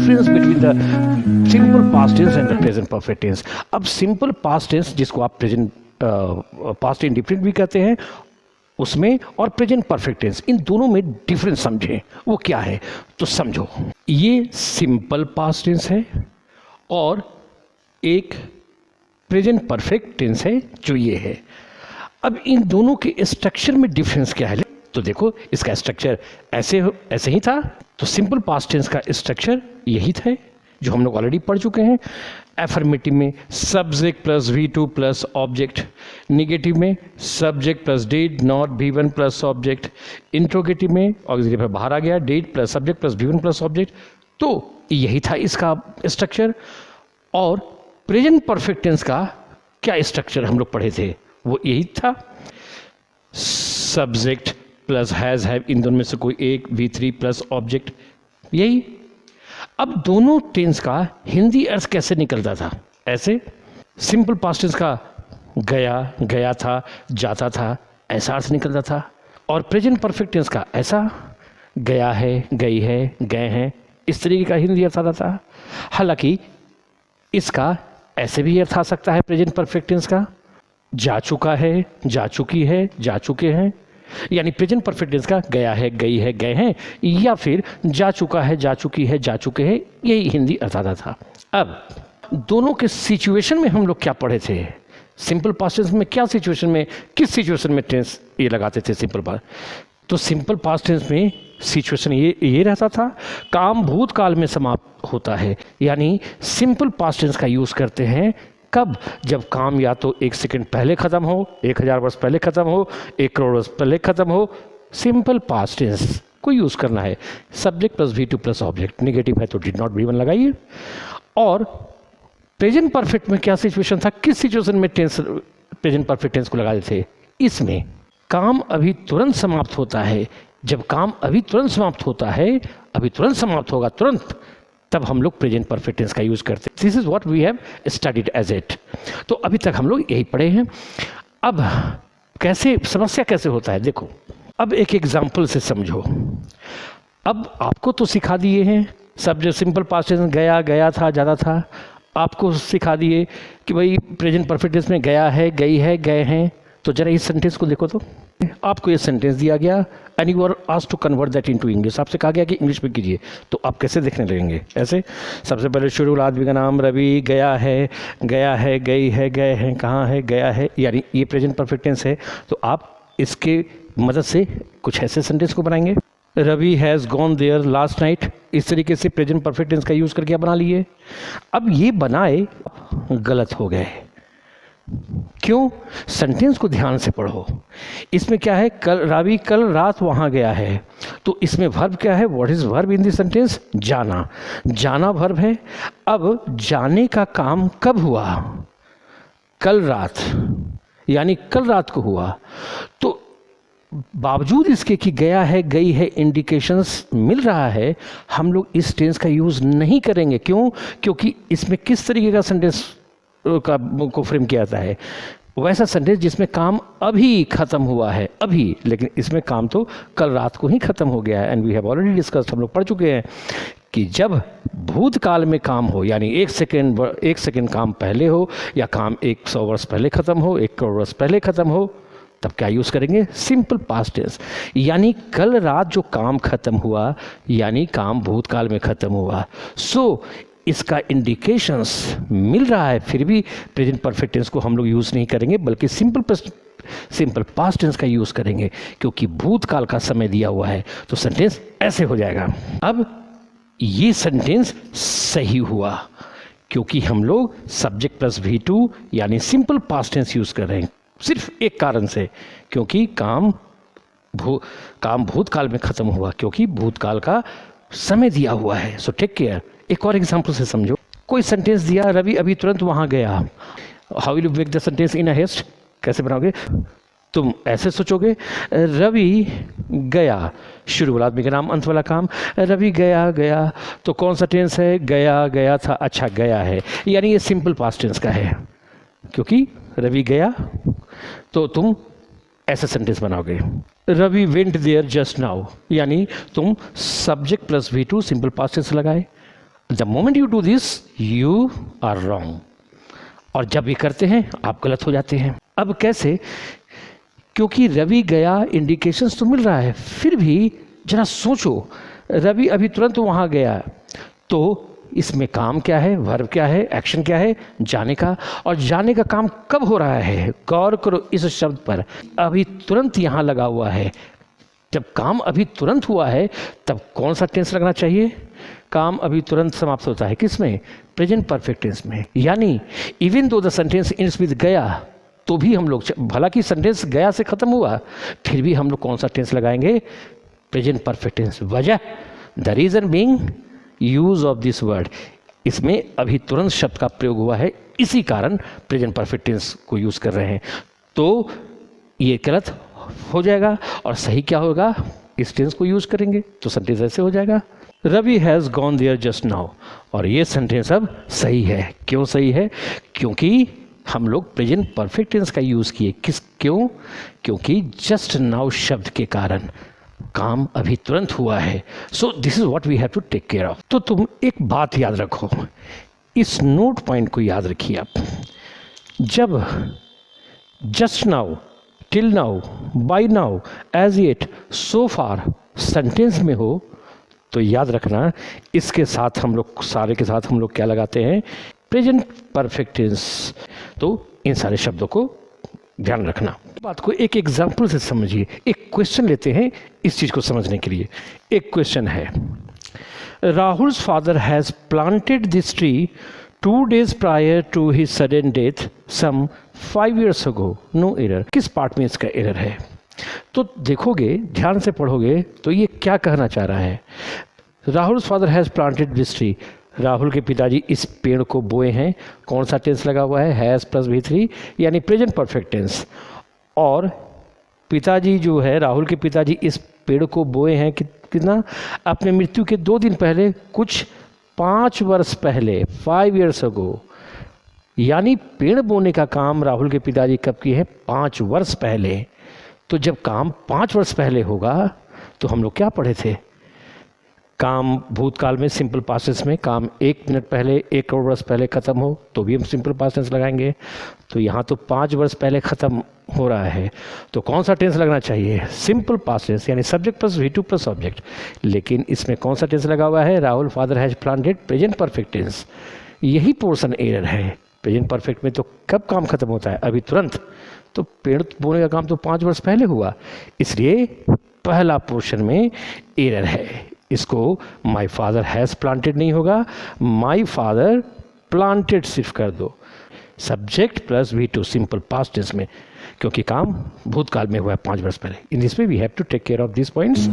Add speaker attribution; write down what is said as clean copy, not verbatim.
Speaker 1: Difference between the simple past tense and the present perfect tense. अब simple past tense, जिसको आप present past indifferent भी कहते हैं, उसमें और प्रेजेंट परफेक्ट टेंस, इन दोनों में डिफरेंस समझें वो क्या है। तो समझो, ये सिंपल पास्ट टेंस है और एक प्रेजेंट परफेक्ट टेंस है जो ये है। अब इन दोनों के स्ट्रक्चर में डिफरेंस क्या है? तो देखो, इसका स्ट्रक्चर ऐसे ही था। तो सिंपल पास्ट टेंस का स्ट्रक्चर यही था जो हम लोग ऑलरेडी पढ़ चुके हैं। एफर्मेटिव में subject plus V2 plus object, negative में subject plus did not V1 plus object, interrogative में ऑक्सिलरी पर बाहर आ गया did plus subject plus V1 plus object. तो यही था इसका स्ट्रक्चर। और प्रेजेंट परफेक्ट टेंस का क्या स्ट्रक्चर हम लोग पढ़े थे? वो यही था, सब्जेक्ट प्लस हैज हैव, इन दोनों में से कोई एक, V3 प्लस ऑब्जेक्ट, यही। अब दोनों टेंस का हिंदी अर्थ कैसे निकलता था? ऐसे, सिंपल पास्ट टेंस का गया, गया था, जाता था, ऐसा अर्थ निकलता था। और प्रेजेंट परफेक्ट टेंस का ऐसा, गया है, गई है, गए हैं, इस तरीके का हिंदी अर्थ आता था। हालांकि इसका ऐसे भी अर्थ आ सकता है प्रेजेंट परफेक्ट टेंस का, जा चुका है, जा चुकी है, जा चुके हैं। यानी प्रेजेंट परफेक्ट टेंस का गया है, गई है, गए हैं, या फिर जा चुका है, जा चुकी है, जा चुके हैं, यही हिंदी अर्थ आता था। अब दोनों के सिचुएशन में हम लोग क्या पढ़े थे? सिंपल पास्ट टेंस में क्या सिचुएशन में, किस सिचुएशन में टेंस ये लगाते थे सिंपल पास्ट? तो सिंपल पास्ट टेंस में सिचुएशन ये रहता था, काम भूतकाल में समाप्त होता है। यानी सिंपल पास्ट टेंस का यूज़ करते हैं कब? जब काम या तो 1 सेकंड पहले ख़त्म हो, 1000 वर्ष पहले ख़त्म हो, 1 करोड़ वर्ष पहले ख़त्म हो, सिंपल पास्ट टेंस को यूज़ करना है। Subject plus V2 plus object, negative है तो डिड नॉट V1 लगाइए। और प्रेजेंट परफेक्ट में क्या सिचुएशन था? किस सिचुएशन में टेंस प्रेजेंट परफेक्ट टेंस को लगाते थे? इसमें काम अभी तुरंत समाप्त होता है। जब काम अभी तुरंत समाप्त होता है, अभी तुरंत समाप्त होगा, तुरंत, तब हम लोग प्रेजेंट परफेक्ट टेंस का यूज़ करते हैं। This is what we have studied as it. तो अभी तक हम लोग यही पढ़े हैं। अब कैसे समस्या कैसे होता है, देखो अब एक एग्जाम्पल से समझो। अब आपको तो सिखा दिए हैं सब, जो सिंपल पास्ट टेंस गया, गया था, जाता था, आपको सिखा दिए कि भाई प्रेजेंट परफेक्ट टेंस में गया है, गई है, गए हैं। तो जरा इस सेंटेंस को देखो। तो आपको ये सेंटेंस दिया गया and you are asked to convert that into English. आपसे कहा गया कि इंग्लिश में कीजिए। तो आप कैसे देखने लगेंगे? ऐसे, सबसे पहले शुरू, आदमी का नाम रवि, गया है, गई है, गए हैं, कहाँ है, गया है, यानी ये प्रेजेंट परफेक्ट टेंस है। तो आप इसके मदद से कुछ ऐसे सेंटेंस को बनाएंगे, Ravi has gone there last night. इस तरीके से प्रेजेंट परफेक्ट टेंस का यूज़ करके आप बना लिए। अब ये बनाए गलत हो गए। क्यों? सेंटेंस को ध्यान से पढ़ो। इसमें क्या है? रवि कल रात वहाँ गया है। तो इसमें वर्ब क्या है? What is verb in this sentence? जाना। जाना वर्ब है। अब जाने का काम कब हुआ? कल रात, यानी कल रात को हुआ। तो बावजूद इसके कि गया है, गई है, इंडिकेशंस मिल रहा है, हम लोग इस टेंस का यूज़ नहीं करेंगे। क्यों? क्योंकि इसमें किस तरीके का सेंटेंस को फ्रेम किया जाता है? वैसा सेंटेंस जिसमें काम अभी खत्म हुआ है, अभी, लेकिन इसमें काम तो कल रात को ही खत्म हो गया है। And we have already discussed, हम लोग पढ़ चुके हैं कि जब भूतकाल में काम हो, यानी 1 सेकेंड काम पहले हो, या काम 100 वर्ष पहले खत्म हो, 1 करोड़ वर्ष पहले खत्म हो, तब क्या यूज़ करेंगे? Simple past tense. यानी कल रात जो काम खत्म हुआ, यानी काम भूतकाल में खत्म हुआ। सो इसका इंडिकेशंस मिल रहा है, फिर भी प्रेजेंट परफेक्ट टेंस को हम लोग यूज़ नहीं करेंगे, बल्कि सिंपल पास्ट टेंस का यूज़ करेंगे, क्योंकि भूतकाल का समय दिया हुआ है। तो सेंटेंस ऐसे हो जाएगा। अब ये सेंटेंस सही हुआ क्योंकि हम लोग सब्जेक्ट प्लस V2 यानी सिंपल पास्ट टेंस यूज़ कर रहे हैं, सिर्फ एक कारण से, क्योंकि काम भूतकाल में ख़त्म हुआ, क्योंकि भूतकाल का समय दिया हुआ है। So take care. एक और एग्जाम्पल से समझो। कोई सेंटेंस दिया, रवि अभी तुरंत वहाँ गया। How will you make the sentence in a haste? कैसे बनाओगे? तुम ऐसे सोचोगे, रवि गया, शुरू वाला आदमी का नाम, अंत वाला काम, रवि गया। तो कौन सा टेंस है? गया था। अच्छा, गया है, यानी ये सिंपल पास्ट टेंस का है, क्योंकि रवि गया। तो तुम ऐसा सेंटेंस बनाओगे, Ravi went there just now, यानी तुम subject plus V2 simple past tense लगाए। The moment you do this you are wrong, और जब ये करते हैं आप गलत हो जाते हैं। अब कैसे? क्योंकि रवि गया, इंडिकेशंस तो मिल रहा है, फिर भी जरा सोचो, रवि अभी तुरंत वहाँ गया, तो इसमें काम क्या है, वर्ब क्या है, एक्शन क्या है? जाने का। और जाने का काम कब हो रहा है? गौर करो इस शब्द पर, अभी तुरंत यहाँ लगा हुआ है। जब काम अभी तुरंत हुआ है तब कौन सा टेंस लगना चाहिए? काम अभी तुरंत समाप्त होता है किस में? प्रेजेंट परफेक्ट टेंस में। यानी even though the sentence ends with गया, तो भी हम लोग, भला कि सेंटेंस गया से खत्म हुआ, फिर भी हम लोग कौन सा टेंस लगाएंगे? Present perfect tense. वजह, the reason being use of this word, इसमें अभी तुरंत शब्द का प्रयोग हुआ है, इसी कारण प्रेजेंट परफेक्ट टेंस को यूज कर रहे हैं। तो ये गलत हो जाएगा, और सही क्या होगा? इस टेंस को यूज करेंगे तो सेंटेंस ऐसे हो जाएगा, Ravi has gone there just now. और ये सेंटेंस अब सही है। क्यों सही है? क्योंकि हम लोग प्रेजेंट परफेक्ट टेंस का यूज़ किए। क्यों? क्योंकि जस्ट नाउ शब्द के कारण काम अभी तुरंत हुआ है। So this is what we have to take care of. तो तुम एक बात याद रखो, इस नोट पॉइंट को याद रखिए आप। जब just now, till now, by now, as yet, so far sentence में हो तो याद रखना, इसके साथ हम लोग, सारे के साथ हम लोग क्या लगाते हैं? Present perfect tense. तो इन सारे शब्दों को ध्यान रखना। बात को एक एग्जाम्पल से समझिए। एक क्वेश्चन लेते हैं इस चीज़ को समझने के लिए। एक क्वेश्चन है, Rahul's father has planted this tree 2 days prior to his sudden death some 5 years ago. No error. किस पार्ट में इसका एरर है? तो देखोगे, ध्यान से पढ़ोगे तो ये क्या कहना चाह रहा है? Rahul's father has planted this tree, Rahul के पिताजी इस पेड़ को बोए हैं। कौन सा टेंस लगा हुआ है? हैज़ प्लस V3, यानी प्रेजेंट परफेक्ट टेंस। और पिताजी जो है, राहुल के पिताजी इस पेड़ को बोए हैं कितना? अपने मृत्यु के 2 दिन पहले, कुछ 5 वर्ष पहले, 5 years ago। यानी पेड़ बोने का काम राहुल के पिताजी कब किए हैं? 5 वर्ष पहले। तो जब काम 5 वर्ष पहले होगा तो हम लोग क्या पढ़े थे? काम भूतकाल में सिंपल पास्ट टेंस में काम 1 मिनट पहले, 1 करोड़ वर्ष पहले ख़त्म हो तो भी हम सिंपल पास्ट टेंस लगाएंगे। तो यहाँ तो 5 वर्ष पहले ख़त्म हो रहा है, तो कौन सा टेंस लगना चाहिए? सिंपल पास्ट टेंस, यानी subject plus V2 plus object. लेकिन इसमें कौन सा टेंस लगा हुआ है? Rahul father has planted, present perfect tense. यही पोर्शन एरर है। प्रेजेंट परफेक्ट में तो कब काम खत्म होता है? अभी तुरंत। तो पेड़ बोने का काम तो 5 वर्ष पहले हुआ, इसलिए पहला पोर्शन में एरर है। इसको माई फादर हैज़ प्लांटेड नहीं होगा, माई फादर प्लांटेड सिर्फ कर दो, subject plus V2 simple past tense में, क्योंकि काम भूतकाल में हुआ है 5 वर्ष पहले। In this way we have to take care of this points.